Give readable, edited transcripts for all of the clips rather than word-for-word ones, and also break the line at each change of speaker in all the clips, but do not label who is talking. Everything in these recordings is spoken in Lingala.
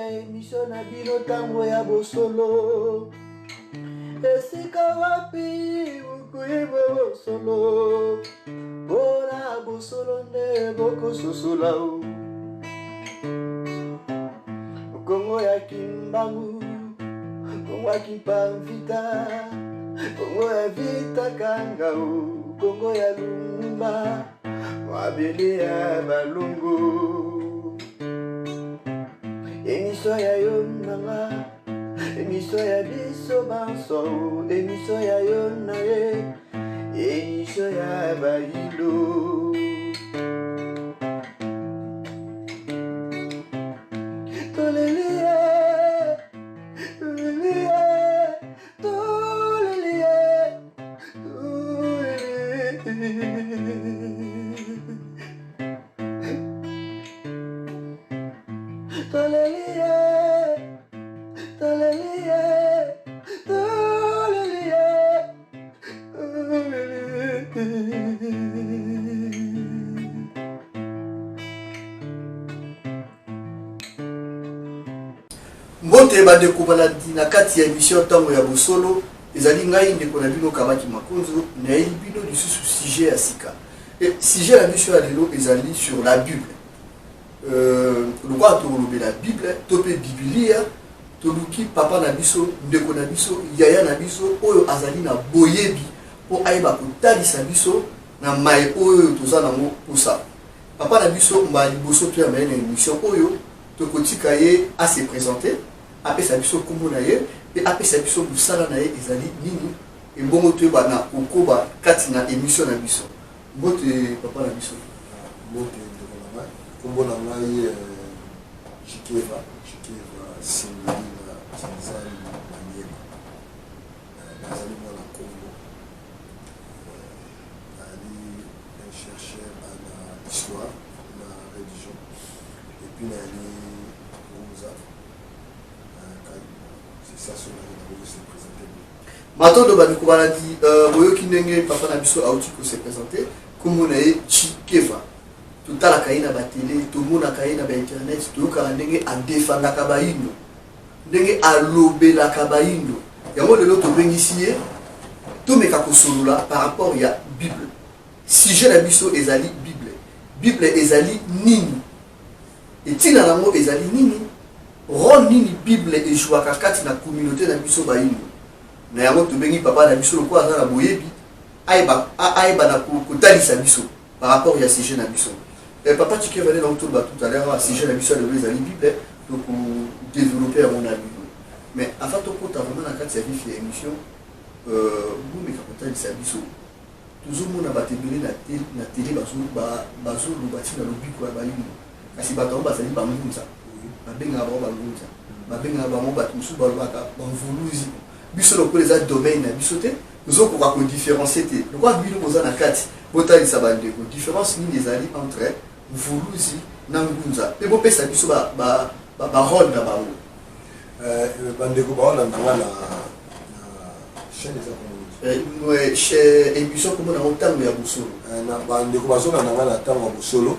Emission na bino tango ya bosolo esika wapi ukuibo bosolo bona bosolo nde boko susula Kongo ya Kimbangu Kongo ya Kimpamvita Kongo ya Vita Kangau Kongo ya Lumumba Wabele ya Balungu Émission ya Yonanga, émission ya Biso Banso, émission ya Yonaye, émission ya Bahilo. Tolelie, tolelie, tolelie, tolelie. Mbote bandeko balandi na kati ya émission tango ya bosolo ezali ngai ndeko na bino Kabaki Makonzo na bino lisusu sujet ya sika. Et sujet la mission ya lelo ezali sur la Bible. Le quoi to la Bible, topé Biblia, toluki papa na biso, ndeko na biso, yaya na biso oyo azali na boyebi po aiba kotalisa biso na mai oyo tozana mo posa. Papa na biso mba liboso to ya na émission oyo tokotika ye à se présenter. Après sa biso kombo na ye et après sa biso busala na ye ezali nini et bongo to ba na okoba kati na émission na biso. Mbote papa na biso.
Mbote de la kombo na ngai Chikeva Singina Tanzania Maniema. Nazali mwana Congo. Ali un chercheur à l'histoire, la religion et puis ali Rosa. C'est ça ce que je se présenter.
Matondo bandeko balandi boyoki ndenge papa na biso auti ko se présenter kombo na ye Chikeva. Tutala kaina ba télé, tout le monde a kaina ba internet, tout ka ndenge a défendre kabayindo. Ndenge a lobela kabayindo. Yango lelo to bengisi ye to meka ko solula par rapport ya Bible. Sujet la biso ezali Bible. Bible ezali nini? Et tina nango ezali nini? Ron nini Bible e jouaka kati na communauté na biso bayindo. Na yango to bengi papa na biso ko azana boyebi aiba na ko talisa biso par rapport ya sujet na biso. Papa tu qui venait dans tout à l'heure, si j'ai la mission de les Bible, donc pour développer à mon avis. Mais avant de compter vraiment la carte service et émission, vous me capotez les services. Toujours mon abattu na télé bazou le bâti dans le but quoi baïno. Kasi baton basali bangunza. Babenga ba bangunza. Babenga ba mo batu sou balwaka banvuluzi. Biso le les domaine na bisoté. Nous avons pour différencier. Le quoi bino boza na carte. Botali sabande ko différence ni des alliés entre Vuluzi Nangunza. Et vous pèsez biso ba rôle na bawo.
Bandeko ba na ngala chaîne des
ouais chez émission comme na otango ya bosolo.
Na bandeko bazo na ngala tango bosolo.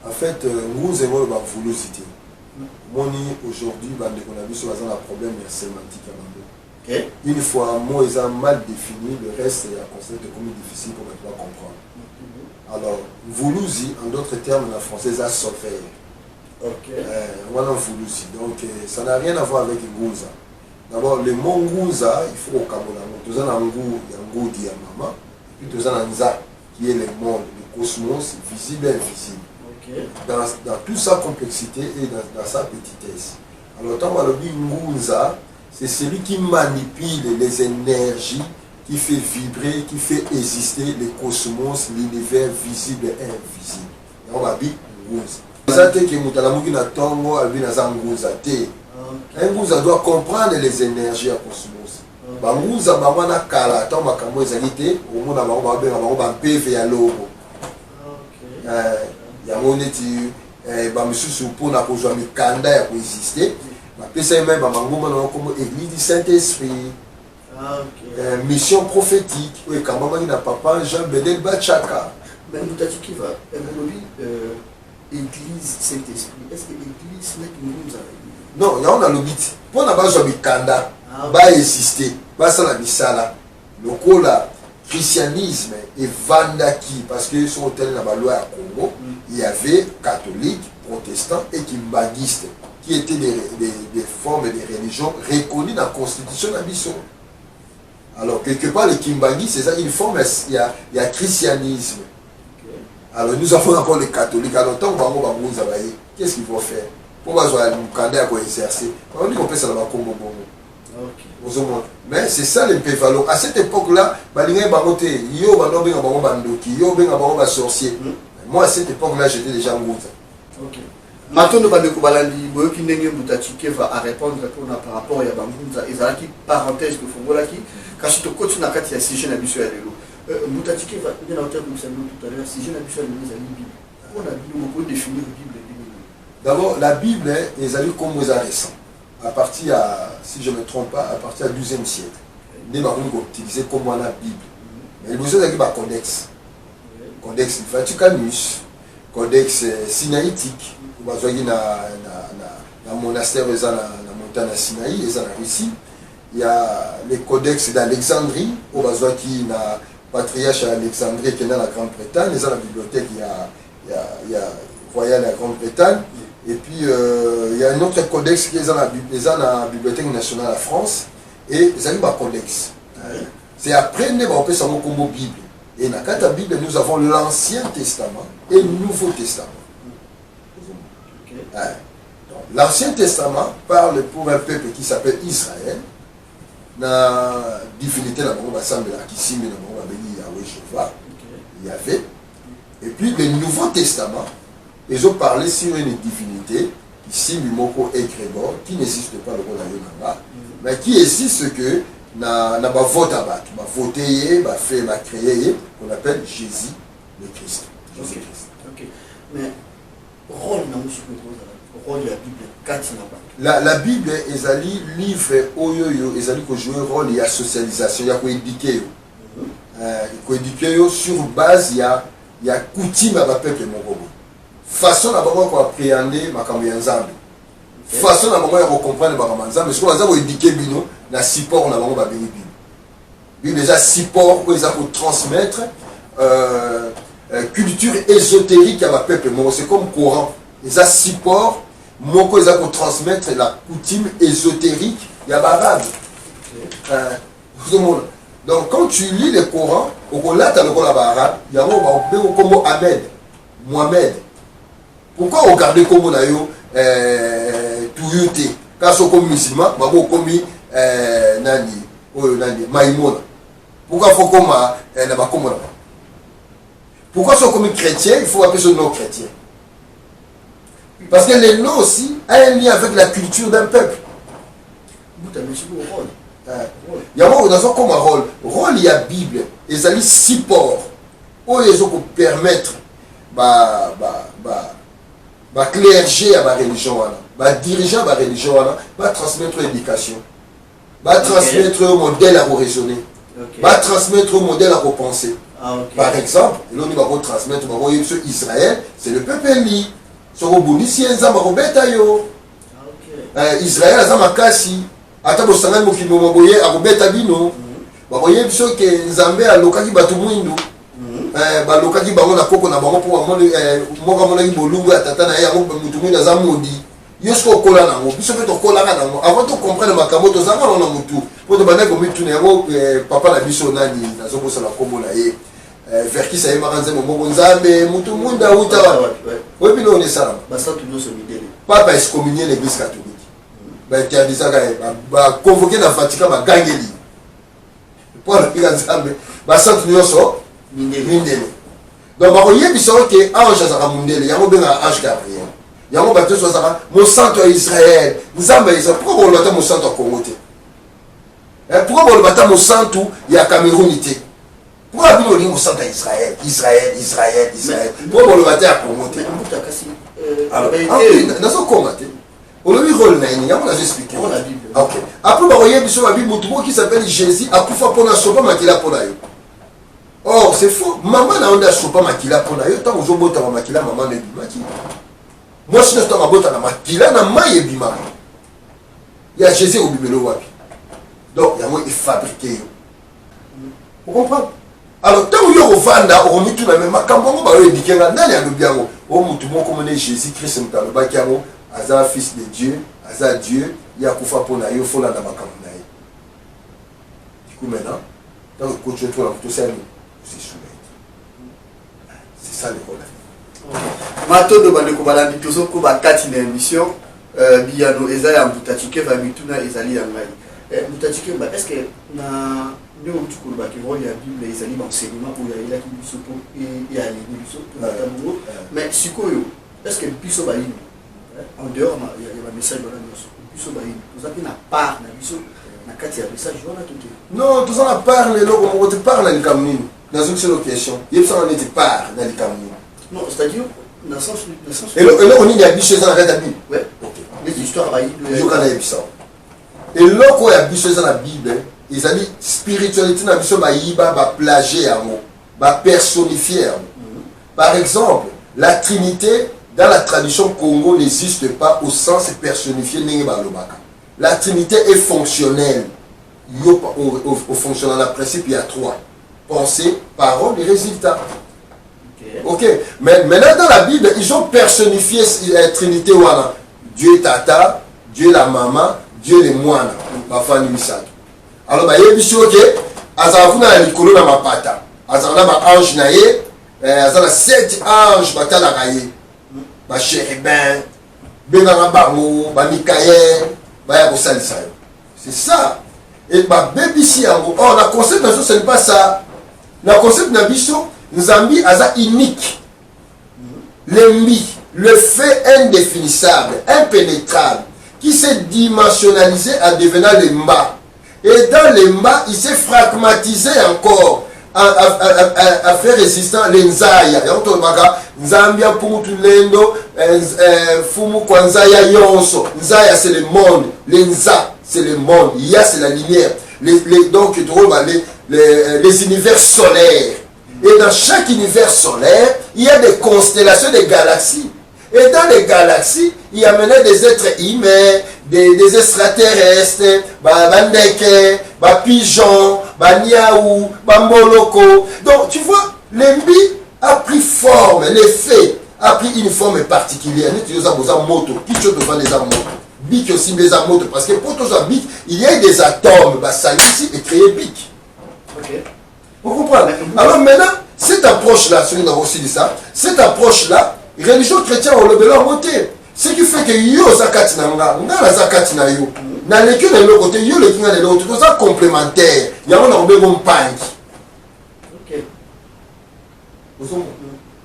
En fait nguze mo ba Vuluzi te. Moni aujourd'hui bandeko na biso baza na problème ya sémantique à bando.
Okay.
Une fois un mot est mal défini, le reste est un concept comme difficile pour pouvoir comprendre. Alors, Vuluzi, en d'autres termes, en français, c'est solfège.
Ok.
Voilà Vuluzi. Donc, ça n'a rien à voir avec Nguza. D'abord, le mot Nguza, il faut au Kabola. Nous avons un Ngou, il y a un Ngou dit à maman. Et puis, nous avons un Nza, qui est le monde, le cosmos, visible et invisible.
Okay.
Dans toute sa complexité et dans sa petitesse. Alors, tant qu'on dit Nguza, c'est celui qui manipule les énergies, qui fait vibrer, qui fait exister le cosmos, l'univers visible et invisible. Et on va dire Nguza. Nguza te ke mutalamuki na tongo albi na za Nguza te. Un Ngunza doit comprendre les énergies à cosmos. Ngunza bamana kala tant makambo ezalité au monde bango ba benga bango ba PV ya lobo. Ya moneti ba misusu pour na kozwa mikanda ya koexister. Ba pesa même ba mangoma na comme église du Saint-Esprit. Mission prophétique. Oui, quand maman na papa Jean Bedel Bachaka.
Mais Moutati qui va église Saint-Esprit. Est-ce que l'église n'est Ngunza?
Non, il y a un lobby. Pour na bazwa mikanda. Ba exister, ba sala bisala. Lokola christianisme et vandaki parce que sur hôtel na loi à Congo, il y avait catholiques, protestants et kimbangistes qui étaient des formes et des religions reconnues dans la constitution d'Abysso. Alors quelque part les kimbangistes c'est ça une forme il y a christianisme. Alors nous avons encore les catholiques. Alors tant qu'on va qu'est-ce qu'ils vont faire? Pour avoir un candidat à exercer. On dit qu'on peut ça dans la Congo. Mais c'est ça l'impévalo. À cette époque-là, moi à cette époque-là, j'étais déjà Ngunza.
Maintenant, va à répondre par rapport à Ngunza. Et ça qui parenthèse de Fongola qui, quand je te continue à faire si je n'abuse à l'élo. Moutatike va bien à hauteur comme ça tout à l'heure. Si je n'abuse à l'élo, on a définir la Bible.
D'abord, la Bible est allée comme aux récents. À partir, si je ne me trompe pas, à partir du XIIe siècle. Nous avons utilisé comme la Bible. Mais vous avez un codex. Codex Vaticanus, codex sinaïtique. Vous avez un monastère dans la montagne de Sinaï, dans la Russie. Il y a les codex d'Alexandrie, où vous avez un patriarche d'Alexandrie qui est dans la Grande-Bretagne. Dans la bibliothèque, il y a royal de la Grande-Bretagne. Et puis, il y a un autre codex qui est dans la Bibliothèque nationale de France. Et ils ont un codex. C'est après que nous avons fait comme Bible. Et dans la Bible, nous avons l'Ancien Testament et le Nouveau Testament. L'Ancien Testament parle pour un peuple qui s'appelle Israël. La divinité, Yahvé. Et puis, le Nouveau Testament. Ils ont parlé sur une divinité, ici, Mimoko et Grégor, qui n'existe pas le Yonanga, mais qui existe que na vote à battre, voter, créer, qu'on appelle Jésus le Christ. Jésus Christ.
Ok. Mais, rôle de la Bible,
la Bible est un livre, est un rôle, il y a socialisation, il y a éduquer. Il faut éduquer sur base, il y a coutume à peuple mongobo. Façon à appréhender ma Nzambe. Façon à comprendre ma Nzambe. Mais ce qu'on a éduqué bino, na support na bango ba béni bino. Bino déjà support pour transmettre culture ésotérique à ma peuple. C'est comme Coran. Les support moko ils pour transmettre la coutume ésotérique ya barabe. Donc quand tu lis le Coran, au là tu as le Coran barabe, il y a un comme Ahmed, Mohamed. Pourquoi regarder comme on a eu Touyuté? Quand on est comme musulman, on est comme Maïmona. Pourquoi il faut comme pourquoi on est comme chrétien, il faut appeler ce nom chrétien? Parce que le nom aussi a un lien avec la culture d'un peuple. Il y a un rôle. Rôle, il y a Bible. Il y a support. Où ils ont permettre clergé à ma religion, dirigeant ma religion, transmettre l'éducation, transmettre un modèle à raisonner, transmettre un modèle à repenser. Par exemple, là on va transmettre Israël, c'est le peuple élu. Israël a makasi, atabo sangani mokimo maboye akobeta bino. Baboye biso ke Nzambe alokaki batu mwindu. Balokaki bango na koko na bango pour moka mona ki bolungu atata na ya mutu mwindu aza modi. Yosko kola na ngo, biso peto kola na ngo. Avant de comprendre makambo to zanga na mutu. Po to bana ko mitu na ngo papa na biso nani na zobo sala kombo na ye. Vers qui ça y maranze mo Nzambe mutu mwinda uta. Oui bino on est ça.
Basa tu nous somidele.
Papa excommunié l'église catholique. Interdisant convoquer dans le Vatican ma gangeli pour la Nzambe basante nyonso mindele donc bakoyebi so ke ange azaka mundele yango benga ange Gabriel yango bato sozaka mosantu ya Israël nzambe ya Israël. Pourquoi on bata mosantu ya Congo te? Pourquoi on bata mosantu ya Cameroun te? Pourquoi on dit mosantu ya Israël? Israël. Pourquoi on bata ya Congo te? Alors nazo Congo te. On a vu rôle naini, yango nazo expliquer. OK. Après ba voyez biso ba Bible mutumo qui s'appelle Jésus akufa pona sopa makila pona yo. Or c'est faux. Maman na onda sopa makila pona yo tant ozo bota makila maman ne bimaki. Moi je ne suis pas bota na makila na maye bimaka. Il y a Jésus au bibelo wapi. Donc yango est fabriqué. Vous comprenez? Alors tant yo ovanda o mitu na même makambo ngo ba yo dikenga ndani ya lobiango. O mutumo comme Jésus Christ mutalo ba kiango aza fils de Dieu, aza Dieu, il y a kufa pona yo fola na makambo na ye. Du coup maintenant, dans le coach toi la tout ça c'est soumettre. C'est ça le rôle.
Mato do bande ko balandi tozo ko ba kati na émission biyano eza ya Mutachike va mituna ezali ya ngai. Mutachike ba est-ce que na ndio mtukuru ba ki rôle ya Bible ezali ba enseignement pour ya ila ki biso pour ya ali biso pour mais sikoyo est-ce que biso ba yini en dehors il y a un message dans la biso ba yini vous avez na part na biso na kati ya message wana tout.
Non, tout ça na part les logo on te parle dans le camin dans une seule question. Il ça on était part dans le camin.
Non, c'est-à-dire dans le sens
et là on y a biso dans la Bible.
Ouais. OK. Les histoires ba yini
je connais ça. Et là quoi ya biso dans la Bible, ils ont dit spiritualité na biso ba yiba ba plager yango, ba personnifier. Par exemple, la Trinité dans la tradition Congo n'existe pas au sens personnifié n'enge ba lobaka. La Trinité est fonctionnelle. Au fonctionnel, le principe, il y a 3. Pensée, parole et résultat. Ok. Mais maintenant, dans la Bible, ils ont personnifié la Trinité. Dieu est Tata, Dieu est la maman, Dieu est le moine. Alors, il y a des choses qui sont dans le colo de ma pata. Il y a ange naïe, il y a 7 anges qui sont naïe. Ba chérubin, benanga bango, ba Mikaël, ba ya kosalisa yo. C'est ça. Et ba bébisi yango. Oh, la concept nazo ce n'est pas ça. La concept na biso, Nzambi aza unique. L'embi, le fait indéfinissable, impénétrable, qui s'est dimensionnalisé en devenant le mba. Et dans le mba, il s'est fragmatisé encore. À faire résistant les nzaya nzambia pungutu lendo fumu kwa nzaya yonso nzaya c'est le monde les nza c'est le monde ya c'est la lumière donc les univers solaires et dans chaque univers solaire il y a des constellations des galaxies et dans les galaxies il y a maintenant des êtres humains des extraterrestres bandeke pigeons Baniaou, Bamboloko. Donc tu vois, l'embi a pris forme, l'effet a pris une forme particulière. Nous utilisons des motos, qui sont devant les motos. Bic aussi des motos, parce que pour tous les bic, il y a des atomes, ça ici et créer bic.
Ok.
Vous comprenez? Alors maintenant, cette approche-là, celui qui a aussi dit ça, cette approche-là, religion chrétienne, on le veut leur côté. Ce qui fait que yo zakati na nga, nga zakati na yo. Na leki na l'autre côté, yo leki na l'autre, tout ça complémentaire. Il y a un ordre de pank.
Ok.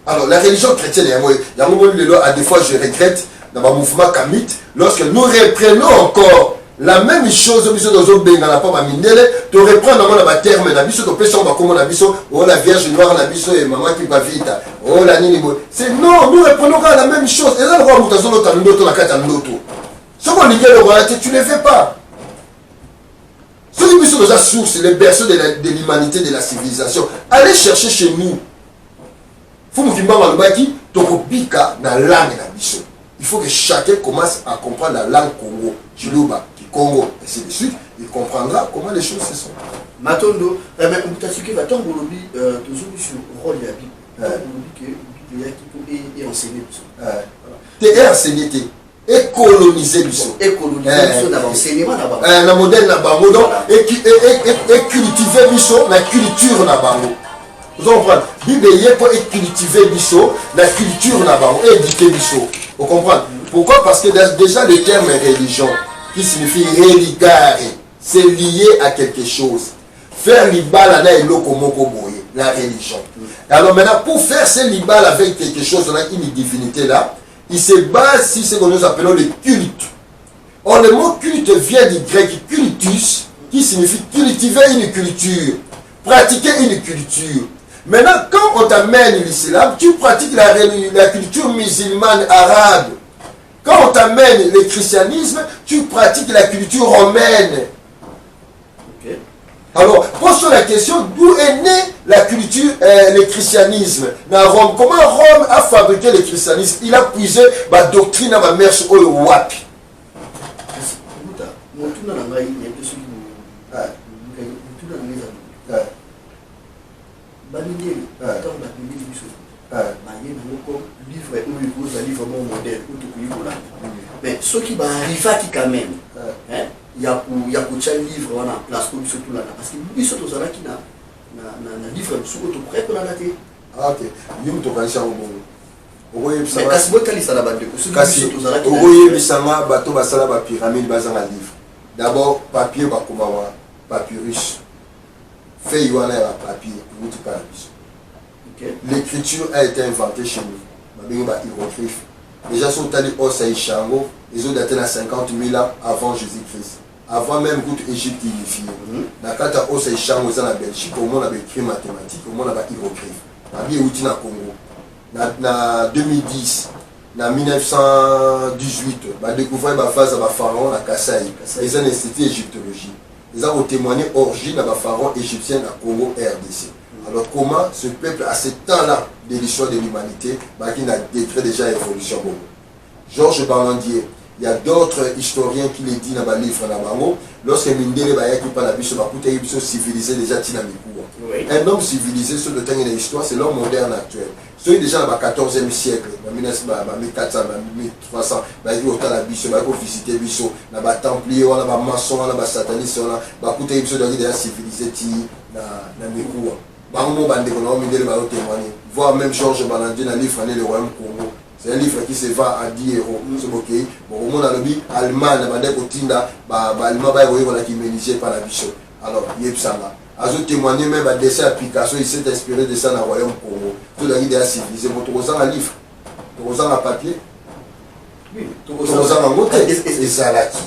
Alors la religion chrétienne, il y a un moment à des fois je regrette dans mon mouvement kamite, lorsque nous reprenons encore la même chose, nous sommes dans la pomme à Mindele, tu reprends dans le terme, la biso, tu peux changer comme la biso, oh la Vierge Noire, la biso et maman qui va vite, oh la nini. C'est non, nous reprenons la même chose. Et là, le roi Moutazo, la carte à l'auto. Ce qu'on dit, le roi, tu ne le fais pas. Ce qui sont déjà source, les berceaux de l'humanité, de la civilisation. Allez chercher chez nous. Il faut que il faut que chacun commence à comprendre la langue Congo, Chiluba, Congo, et ainsi de suite. Il comprendra comment les choses se sont.
Matondo, mais Mutachike va tomber au lobby, toujours sur le rôle de la Bible. Le lobby qui est enseigné.
Tu es enseigné, et colonisé.
Et colonisé, dans l'enseignement,
dans le modèle, et cultiver la culture. Vous comprenez? Bible est pour cultiver la culture et éduquer. Vous comprenez? Pourquoi? Parce que déjà le terme religion, qui signifie religare, c'est lié à quelque chose. Faire l'ibal la religion. Alors maintenant, pour faire ce libal avec quelque chose, on a une divinité là, il se base sur ce que nous appelons le culte. Or, le mot culte vient du grec cultus, qui signifie cultiver une culture, pratiquer une culture. Maintenant, quand on t'amène l'islam, tu pratiques la culture musulmane arabe. Quand on t'amène le christianisme, tu pratiques la culture romaine.
Okay.
Alors, pose-toi la question, d'où est né la culture, le christianisme dans Rome? Comment Rome a fabriqué le christianisme? Il a puisé la doctrine à ma mère sur le wapi.
Mais ceux qui arrivent quand même, il y a un livre en place comme surtout là, parce que nous sommes tous là qui n'a livre sous auto prêt pour la date.
Ah ok, nous sommes tous là au
mais kasi botali ça la bande de ceux qui sont tous là qui.
Ogoye bisanga bato basala ba pyramide bazanga livre. D'abord papier ba komawa papyrus. Feuille wana ya papier, outil par l'écriture a été inventée chez nous. Hiéroglyphe. Déjà, si on a dit Osaïchango, ils ont daté à 50 000 ans avant Jésus-Christ. Avant même que l'Égypte unifiée. Dans le cas de Osaïchango, dans la Belgique, au monde avait écrit mathématiques, au monde avait hiéroglyphe. Il y a eu au Congo. En 2010, en 1918, on a découvert la phase de pharaon à Kassai. Ils ont institué l'égyptologie. Ils ont témoigné l'origine de pharaon égyptien au Congo RDC. Alors comment ce peuple, à ce temps-là de l'histoire de l'humanité, qui a décrit déjà l'évolution? Georges Balandier, il y a d'autres historiens qui le disent dans le livre, lorsque Mindele qui parle de civilisé déjà un homme civilisé sur le temps de l'histoire, c'est l'homme moderne actuel. Celui déjà dans le 14e siècle, dans 1400, 1300, il y a visité Bisso, dans le Templier, dans le maçon, dans le sataniste, dans le déjà civilisé dans le voir même Georges Balandier dans le livre Le Royaume Congo. C'est un livre qui se vend à 10 €. C'est ok. Bon, au monde allemand, alors, il y a ça là. A témoigné même à dessin à Picasso, il s'est inspiré de ça dans le Royaume Congo. Tout le monde est civilisé. Tu as un livre, tu as un papier. Tu as un mot et Zalaki.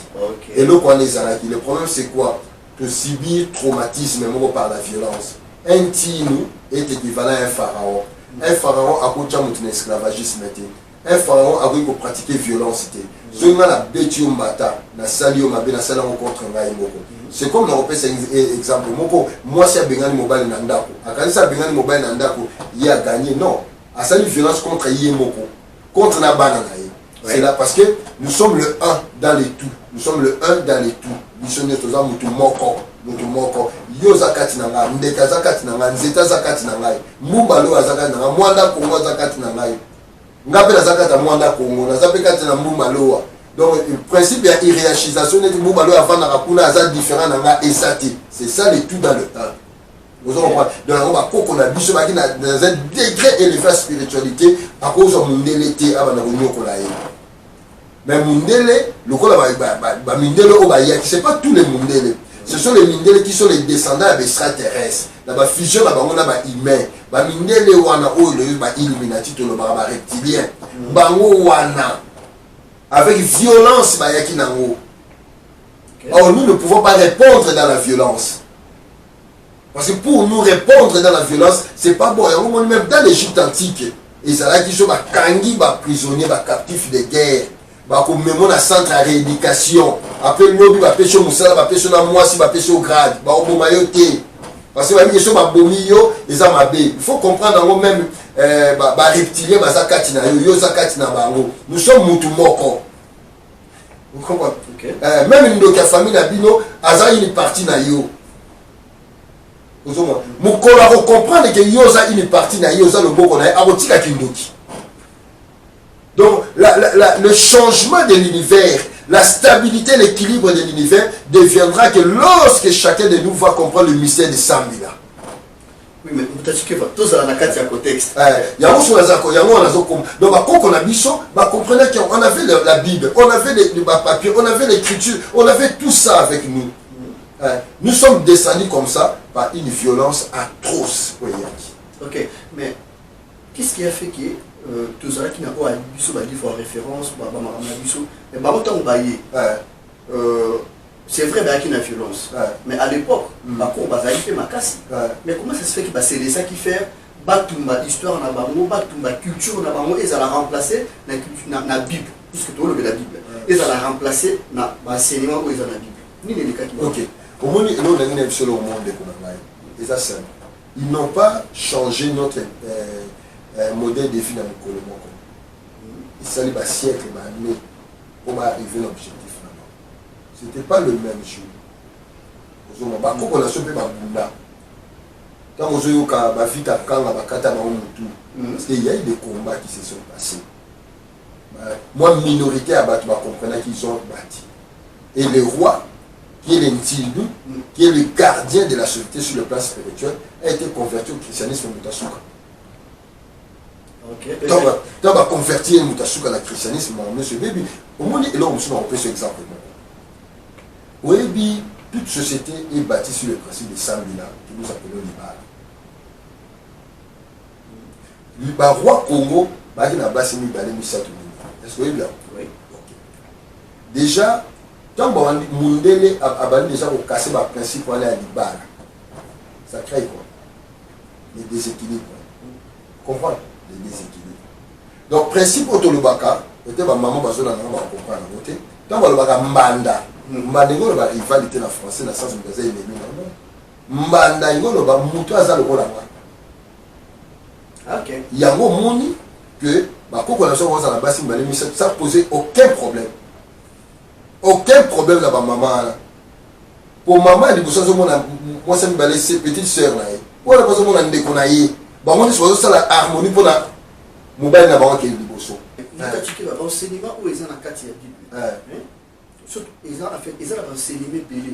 Et le problème c'est quoi? De subir traumatisme par la violence. Un tinu est équivalent à un pharaon. Un pharaon a coûté un esclavagisme. Un pharaon a voulu pratiquer violence. Seulement la bêtise mata, na sali o mabe na sala contre ngai moko. C'est comme on repère un exemple moko. Moi si a bengani mobile na ndako. Akani sa bengani mobile na ndako, il a gagné non. A sali violence contre yé moko. Contre na bana na yé. C'est là parce que nous sommes le un dans les tout. Nous sommes le un dans les tout. Nous sommes tous mutu moko. Mutu moko. Yo zakati na ngai, ndeka zakati na ngai, nzeta zakati na ngai. Mumbalo azakati na ngai, mwanda kongo zakati na ngai. Ngape na zakati na mwanda kongo, na zape kati na mumbalo. Donc le principe de hiérarchisation de mumbalo avant na rakuna aza différent na ngai esati. C'est ça le tout dans le un. Vous comprenez? Donc on va qu'on a biso baki dans un degré élevé de spiritualité à cause de mundele té abana ko la. Mais mundele, le ko la mundele o ba yaki, c'est pas tous les mundele. Ce sont les Mindele qui sont les descendants des extraterrestres. La fusion, on a humain. Les Mindele, on a les Illuminati, les reptiliens. Avec violence, or nous ne pouvons pas répondre dans la violence. Parce que pour nous répondre dans la violence, c'est pas bon. Même dans l'Égypte antique, ils sont prisonniers, captifs de guerre. Comme même on a centre à rééducation. Après l'objet, va pêcher au moussala, va pêcher au moisi, va pêcher au grade, va au bomayoté. Parce que les gens va bomio, les amabé. Il faut comprendre en même reptilien, bazakatina, yo zakatina bango. Nous sommes mutumoko. Vous comprenez? Même une de la famille Nabino, aza une partie na yo. Vous comprenez? Mukola comprendre que yo za une partie na yo za le boko na abotika kindoki. Donc, le changement de l'univers, la stabilité, l'équilibre de l'univers deviendra que lorsque chacun de nous va comprendre le mystère de Sambila.
Oui, mais vous avez dit que tous dans le contexte.
Donc, on a mis comprenait qu'on avait la Bible, on avait les papiers, on avait l'écriture, on avait tout ça avec nous. Nous sommes descendus comme ça par une violence atroce.
Ok, mais qu'est-ce qui a fait que tout ça qui n'a pas un livre en référence, mais par contre, on va y c'est vrai qu'il y a une violence. Mais à l'époque, on va y ma casse. Mais comment ça se fait que c'est ça qui fait Batumba histoire na bango, Batumba culture na bango, ils allaient remplacer la Bible, puisque tout le monde la Bible. Ils allaient remplacer l'enseignement où ils ont la Bible. Ni les cas qui vont.
Ok. Au monde, nous on a une seule au monde de Konanga. Et ça simple. Ils n'ont pas changé notre modèle de vie dans le Colombo. Il s'allait un siècle, une année, pour arriver à l'objectif. Ce n'était pas le même jour. On a sauvé ma bunda. Quand on a vu ma vie, il y a eu des combats qui se sont passés. Moi, minorité, je comprenais qu'ils ont bâti. Et le roi, qui est l'Intildu, qui est le gardien de la société sur le plan spirituel, a été converti au christianisme Mutasuka. Donc, on va convertir Mutasuka au christianisme, monsieur Baby. Au moins, là, on peut ce exemple. Oui, toute société est bâtie sur le principe de Sambila, que nous appelons l'Ibala. Le roi Congo, est-ce que vous oui. Déjà, tant que Mundele a déjà cassé le principe pour aller à l'Ibala, ça crée quoi? Les déséquilibres. Vous comprenez? Les déséquilibres. Donc, principe Otolobaka, peut-être que maman va comprendre. Tant que le Mbanda, Mbanda est la rivalité en français, dans le sens où vous avez ennemi. Mbanda est la mouton à Zalo. Il y a un monde que ça posait aucun problème. Aucun problème là-bas, maman. Pour maman, moi, c'est une petite soeur. Pour la personne qui a dit que la harmonie pour la mobile n'a pas été libre.
Enseignement où ils ont la carte de la Bible. Ils ont enseignement belé.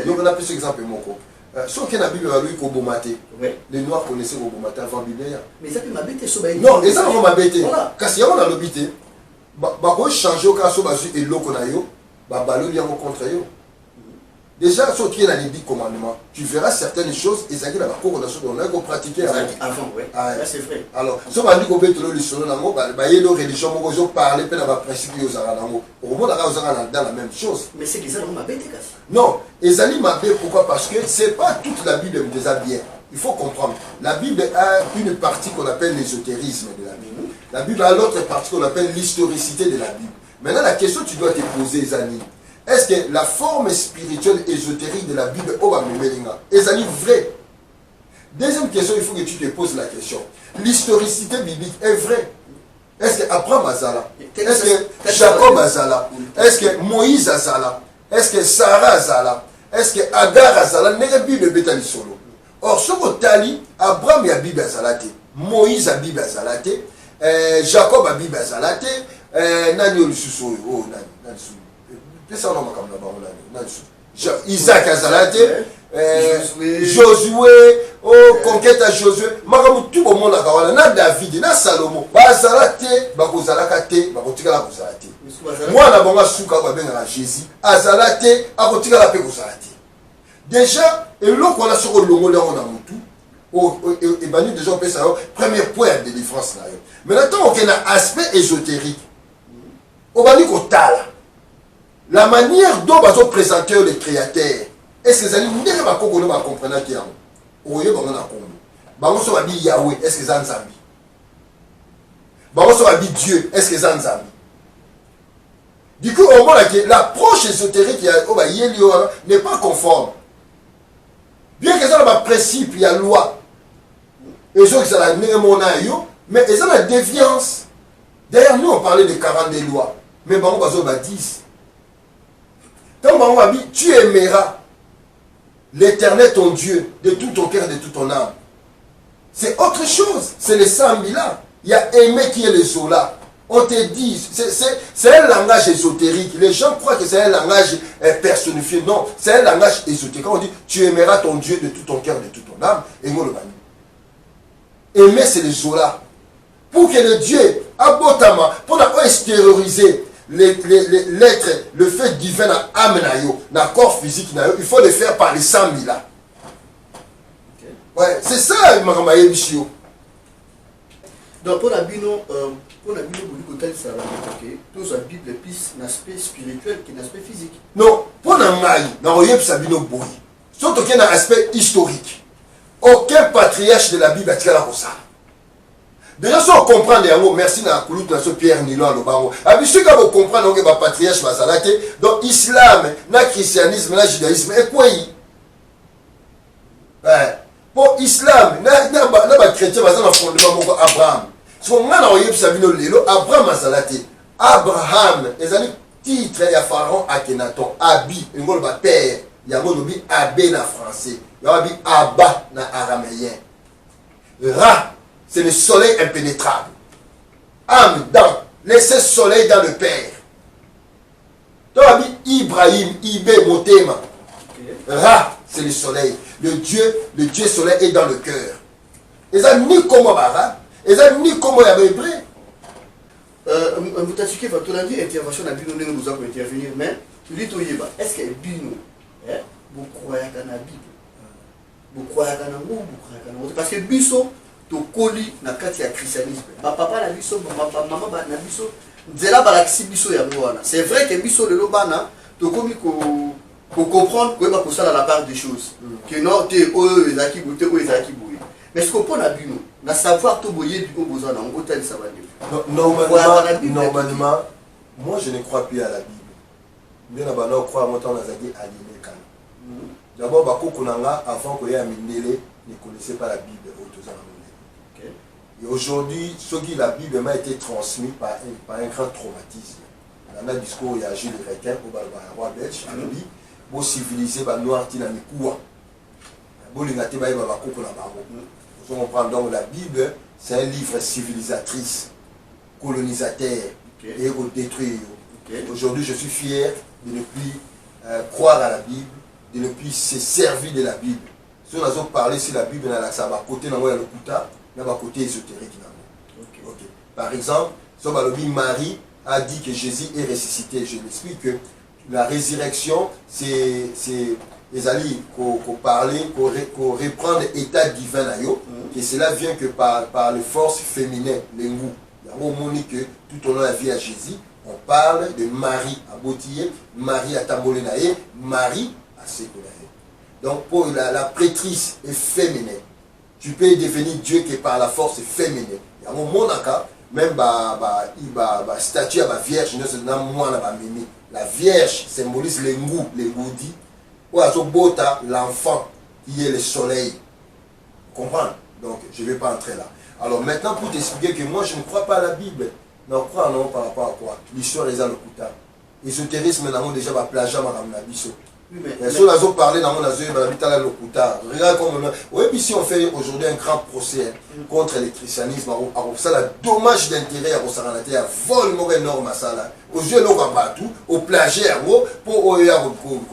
On a pris ce exemple. Sauf qu'il y a la Bible, les Noirs connaissaient Obomate avant la Bible.
Mais ça peut m'habiter sur la Bible.
Non, ils ont m'habité. Parce qu'il y a un habité. Si changer au cas où et l'eau qu'on a eu, il y a un contre eux. Déjà, ce qui est dans les 10 commandements, tu verras certaines choses et ça qui est dans la cour qu'on a pratiqué
avant. Oui, c'est vrai.
Alors, si on a dit qu'on peut te le dire, il y a des religions qui ont parlé de la principe qui au moins, dans la même chose.
Mais c'est qu'ils ont m'habité.
Non, ils ont m'habité pourquoi? Parce que ce n'est pas toute la Bible qui est bien. Il faut comprendre. La Bible a une partie qu'on appelle l'ésotérisme de la Bible. La Bible a l'autre partie qu'on appelle l'historicité de la Bible. Maintenant, la question que tu dois te poser, Zani, est-ce que la forme spirituelle ésotérique de la Bible est vraie? Deuxième question, il faut que tu te poses la question. L'historicité biblique est vraie? Est-ce que Abraham Azala? Est-ce que Jacob Azala? Est-ce que Moïse Azala? Est-ce que Sarah Azala? Est-ce que Agar Azala? N'est-ce pas Bible bétali solo? Or, ce que Tali, Abraham a Bible Azalate, Moïse a Bible Azalate, Jacob a Bible Azalate, Nani Olususo, oh, Nani Isaac Azalate, Josué, oh, conquête à Josué, tout le monde a David, na Salomon, Azalate, Bakozalakate, Bakotika la Kozalate. Moi, na bonga souka babenga Jésus, Azalate, Akotika la Pekozalate. Déjà, et l'eau qu'on a sur le longo, on a tout. Et ben, déjà, on peut savoir, premier point de différence là. Mais maintenant, on a un aspect ésotérique. On va dire qu'on t'a la manière dont on présente le créateur. Est-ce que les amis ne comprennent pas comprendre qui est on va dire Yahweh, est-ce que c'est un Zambi? On va dire Dieu, est-ce que c'est un Zambi? Du coup, on voit que l'approche ésotérique n'est pas conforme. Bien que ça ait un principe, il y a une loi. Et ça, c'est la némonaïo, mais ils ont la déviance. D'ailleurs, nous, on parlait de 42 lois. Mais on va 10. Quand on va dire, tu aimeras l'Éternel ton Dieu de tout ton cœur, de toute ton âme. C'est autre chose. C'est le Sambila. Il y a aimé qui est le Zola. On te dit, c'est un langage ésotérique. Les gens croient que c'est un langage personnifié. Non, c'est un langage ésotérique. Quand on dit, tu aimeras ton Dieu de tout ton cœur, de toute ton âme, et moi le bani. Aimer, c'est le Zola. Pour que le Dieu, abotama, pour ne pas extérioriser l'être, le fait divin dans l'âme, dans le corps physique, il faut le faire par les 100 000. Ouais, c'est ça, Maramaye Bichio.
Donc pour la bino vous côté ça va que tous la Bible plus un aspect spirituel qu'un aspect physique.
Non, pour la maille, na oyeb sabino boy. Surtout qu'il y a un aspect historique. Aucun patriarche de la Bible a tiré la rosa. Déjà, si on comprend, merci à Koulout, à Pierre Nilo, à l'Obango. Et si on comprend que le patriarche va s'arrêter, donc l'islam, le christianisme, le judaïsme, et quoi pour l'islam, les chrétiens, ils ont fondement Abraham. Si on a oyeb sabino lelo, Abraham a s'arrêté. Abraham, les années titre, il y a Pharaon Akhenaton, Abi, il y a père, il y a Abé en français, il y a Abba en araméen. Ra, c'est le soleil impénétrable. Âme dans, laissez le soleil dans le Père. Tu as dit Ibrahim, Ibé, Motema. Ra, c'est le soleil. Le Dieu soleil est dans le cœur. Et ça, ni comme Bara, et ça, ni comme Hébreu.
Vous t'as va tout lundi, intervention à Bino, nous avons intervenir, mais est-ce que Bino, vous croyez qu'à la Bible? Vous croyez qu'à la Bible? Parce que Bisso, tu colli na kati ya christianisme. Ma papa na biso, ma maman na biso, nzela balakisi biso ya mwana. C'est vrai que biso le lobana, tu komi ko comprendre que ba kosala la part des choses. Que non, te oyo ezaki boute oyo ezaki boye. Mais ce qu'on peut na bino, na savoir to boye biko bozana, on otali ça va dire.
Normalement, moi je ne crois plus à la Bible. Mais na bana croit moi tant nazaki aliné kan. D'abord bako kunanga avant que ya mindele ne connaissait pas la Bible. Et aujourd'hui, ce qui la Bible m'a été transmis par un grand traumatisme. Dans le discours, il y a Gilles Requin, au roi belge, il a dit pour civiliser les noirs, il a mis quoi. On comprend donc la Bible, c'est un livre civilisatrice, colonisateur, et au détruire. Aujourd'hui, je suis fier de ne plus croire à la Bible, de ne plus se servir de la Bible. Si on a parlé sur la Bible, on a côté dans le Kuta. Côté ésotérique. Par exemple, Marie a dit que Jésus est ressuscité. Je m'explique que la résurrection, c'est les alliés qu'on parler, qu'on reprendre l'état divin, que cela vient que par les forces féminines, les goûts. Il y a un moment que tout au long de la vie à Jésus, on parle de Marie à Bottier, Marie à Tambolenae, Marie à Sekolae. Donc pour la prêtrice est féminine. Tu peux devenir Dieu que par la force féminine. Il y a un moment même la statue à la Vierge, la Vierge symbolise les goudis. Ou l'enfant qui est le soleil. Vous comprenez? Donc je ne vais pas entrer là. Alors maintenant pour t'expliquer que moi je ne crois pas à la Bible. Non, crois non par rapport à quoi? L'histoire est à l'hôpital. L'ésotérisme nous déjà va plagiat ma biso. Mais si on a parlé dans mon azur, regarde comme oui, si on fait aujourd'hui un grand procès contre le christianisme, ça a dommage d'intérêt à Rosaranate, à vol énorme à ça là. Aux yeux de bateau, au plagiat pour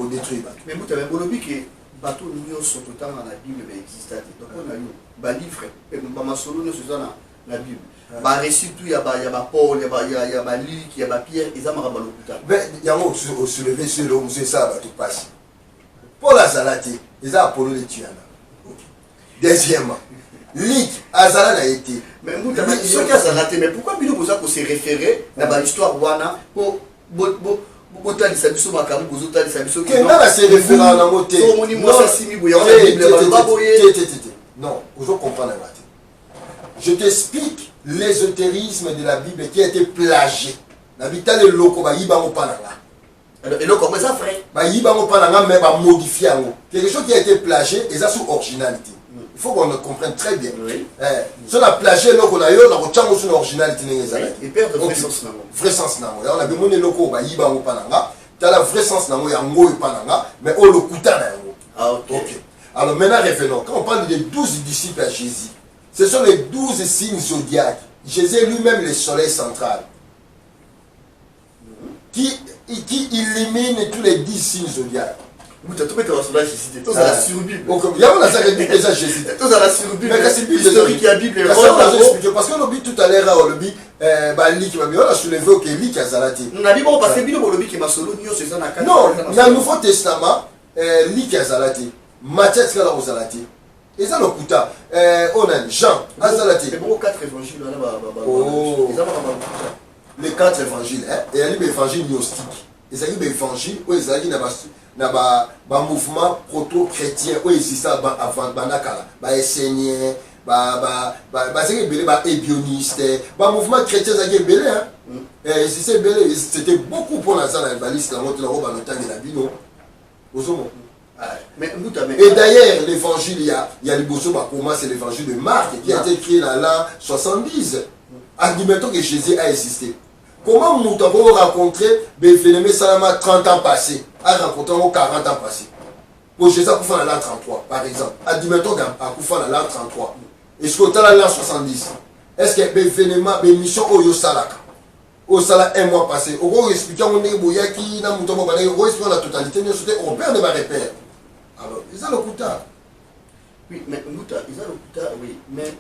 détruire.
Mais vous avez dit que bateau nous sont autant dans la Bible existe. Donc on a eu un livre, et nous solo nous sommes dans la Bible. Bah récit tout, il y a Paul, il y a Luc, il y a Pierre, ils ont marre l'hôpital.
Mais il y a un soulevé sur le musée ça va tout passer. Paul Azalate, ils ont Apollo les Tuyana. Deuxièmement, Luc Azalate a été.
Mais vous avez dit que Azalate, mais pourquoi Bino Boza pour se référer dans l'histoire Wana pour Botali Sabiso Makamu, Bozotali Sabiso.
Quel est le référent dans mon thé? Non, vous comprenez pas. Je t'explique l'ésotérisme de la Bible qui a été plagié. L'habitat de l'Oko, il y a
et le comment ça frère?
Il y a modifié. Quelque chose qui a été plagié et ça sous originalité. Il faut qu'on le comprenne très bien. Si on a plagié l'Oko, on a une originalité.
Et perd de vrai sens.
Vrai sens. On a besoin de l'Oko, il y a la vrai sens, mais on le coûta. Alors maintenant, revenons. Quand on parle des 12 disciples à Jésus, ce sont les 12 signes zodiaques. Jésus lui-même le soleil central. Qui élimine tous les 10 signes zodiaques.
Vous avez tout la Jésus. Tout ça sur Bible.
Il y a un déjà Jésus.
Tout ça sur Bible.
Mais c'est
historique qui a Bible.
Parce qu'on a dit tout à l'heure, on a dit, on a soulevé que Lik a Zalati.
On a dit, bon, parce que Bible, on a dit que ma solo, c'est ça.
Non, dans le Nouveau Testament, Lik a Zalati. Matthieu a Zalati. Et ça le kuta. On a Jean, Azalati.
C'est bon, 4 évangiles là.
Oh. Les 4 évangiles, hein. Et il y a l'évangile gnostique. Il y a l'évangile où il y a un mouvement proto-chrétien où il existe avant Banakala. Bah, Essénien, ébioniste. Bah, mouvement chrétien, ça y est belé, hein. C'était beaucoup pour la salle la liste, la route, la robe, la de la bino. Et d'ailleurs, l'évangile, il y a le bosso, pour moi, c'est l'évangile de Marc qui a été écrit dans l'an 70. Admettons que Jésus a existé. Comment nous avons rencontré Béphénémé Salama 30 ans passés, a rencontré 40 ans passés. Pour Jésus, à Koufan dans l'an 33, par exemple. Admettons qu'à Koufan dans l'an 33. Est-ce qu'on est dans l'an 70? Est-ce que Béphénémé, mission au Yosalaka? Au salaire un mois passé. Au gros expliquant, on est Boyaki, on explique la totalité, on perd de ma repère. Alors, ils ont le kuta.
Oui, mais Mouta, ils ont le kuta, oui. Mais